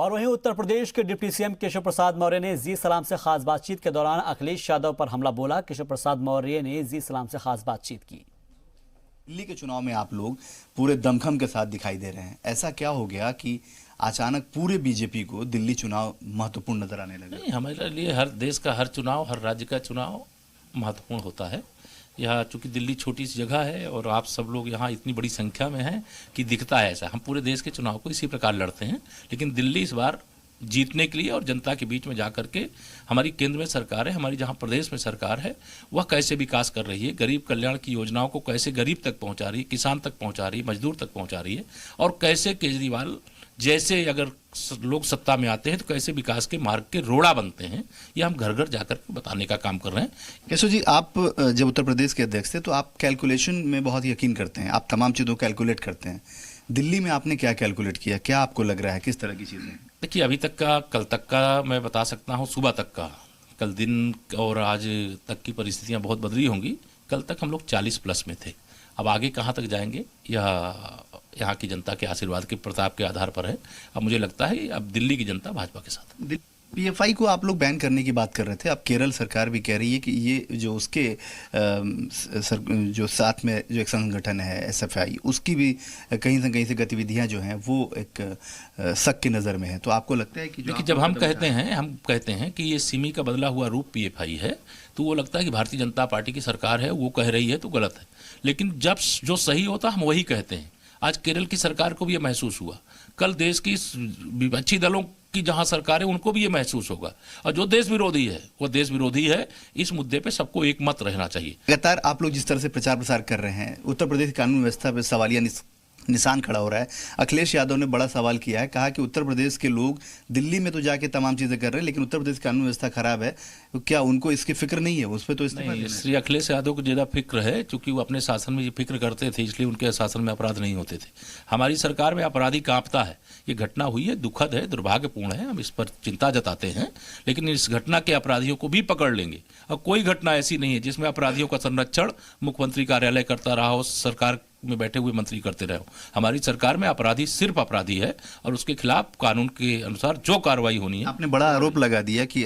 और वहीं उत्तर प्रदेश के डिप्टी सीएम केशव प्रसाद मौर्य ने जी सलाम से खास बातचीत के दौरान अखिलेश यादव पर हमला बोला। केशव प्रसाद मौर्य ने जी सलाम से खास बातचीत की। दिल्ली के चुनाव में आप लोग पूरे दमखम के साथ दिखाई दे रहे हैं, ऐसा क्या हो गया कि अचानक पूरे बीजेपी को दिल्ली चुनाव महत्वपूर्ण नजर आने लगा? नहीं, हमारे लिए हर देश का हर चुनाव, हर राज्य का चुनाव महत्वपूर्ण होता है। यह चूंकि दिल्ली छोटी सी जगह है और आप सब लोग यहाँ इतनी बड़ी संख्या में हैं कि दिखता है ऐसा। हम पूरे देश के चुनाव को इसी प्रकार लड़ते हैं, लेकिन दिल्ली इस बार जीतने के लिए और जनता के बीच में जाकर के हमारी केंद्र में सरकार है, हमारी जहाँ प्रदेश में सरकार है, वह कैसे विकास कर रही है, गरीब कल्याण की योजनाओं को कैसे गरीब तक पहुँचा रही है, किसान तक पहुँचा रही है, मजदूर तक पहुँचा रही है, और कैसे केजरीवाल जैसे अगर लोग सत्ता में आते हैं तो कैसे विकास के मार्ग के रोड़ा बनते हैं, ये हम घर घर जाकर बताने का काम कर रहे हैं। केशव जी, आप जब उत्तर प्रदेश के अध्यक्ष थे तो आप कैलकुलेशन में बहुत यकीन करते हैं, आप तमाम चीज़ों को कैलकुलेट करते हैं। दिल्ली में आपने क्या कैलकुलेट किया, क्या आपको लग रहा है, किस तरह की चीज़ें? देखिए, अभी तक का, कल तक का मैं बता सकता हूँ, सुबह तक का, कल दिन और आज तक की परिस्थितियाँ बहुत बदली होंगी। कल तक हम लोग 40+ में थे, अब आगे कहाँ तक जाएंगे यह यहाँ की जनता के आशीर्वाद के प्रताप के आधार पर है। अब मुझे लगता है अब दिल्ली की जनता भाजपा के साथ है। पीएफआई को आप लोग बैन करने की बात कर रहे थे, अब केरल सरकार भी कह रही है कि ये जो उसके जो साथ में जो एक संगठन है एसएफआई, उसकी भी कहीं से कहीं से गतिविधियां जो हैं वो एक शक की नज़र में है। तो आपको लगता है कि देखिए, जब हम कहते हैं कि ये सिमी का बदला हुआ रूप पीएफआई है, तो वो लगता है कि भारतीय जनता पार्टी की सरकार है, वो कह रही है तो गलत है। लेकिन जब जो सही होता हम वही कहते हैं। आज केरल की सरकार को भी ये महसूस हुआ, कल देश की विपक्षी दलों की जहां सरकार है उनको भी ये महसूस होगा, और जो देश विरोधी है वो देश विरोधी है। इस मुद्दे पे सबको एक मत रहना चाहिए। लगातार आप लोग जिस तरह से प्रचार प्रसार कर रहे हैं, उत्तर प्रदेश की कानून व्यवस्था पे सवालिया निशान खड़ा हो रहा है। अखिलेश यादव ने बड़ा सवाल किया है, कहा कि उत्तर प्रदेश के लोग दिल्ली में तो जाके तमाम चीज़ें कर रहे हैं, लेकिन उत्तर प्रदेश की कानून व्यवस्था खराब है, तो क्या उनको इसकी फिक्र नहीं है? उस पर तो श्री अखिलेश यादव को ज़्यादा फिक्र है, क्योंकि वो अपने शासन में ये फिक्र करते थे, इसलिए उनके शासन में अपराध नहीं होते थे। हमारी सरकार में अपराधी कांपता है। ये घटना हुई है, दुखद है, दुर्भाग्यपूर्ण है, हम इस पर चिंता जताते हैं, लेकिन इस घटना के अपराधियों को भी पकड़ लेंगे। और कोई घटना ऐसी नहीं है जिसमें अपराधियों का संरक्षण मुख्यमंत्री कार्यालय करता रहा हो, सरकार में बैठे हुए मंत्री करते रहे हो। हमारी सरकार में अपराधी सिर्फ अपराधी है, और उसके खिलाफ कानून के अनुसार जो कार्रवाई होनी है। आपने बड़ा आरोप लगा दिया कि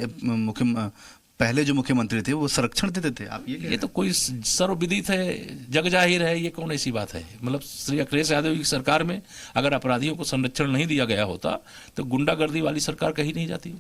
पहले जो मुख्यमंत्री थे वो संरक्षण देते थे। आप ये तो कोई सर्वविदित है, जग जाहिर है, ये कौन ऐसी बात है? मतलब श्री अखिलेश यादव की सरकार में अगर अपराधियों को संरक्षण नहीं दिया गया होता तो गुंडागर्दी वाली सरकार कहीं नहीं जाती।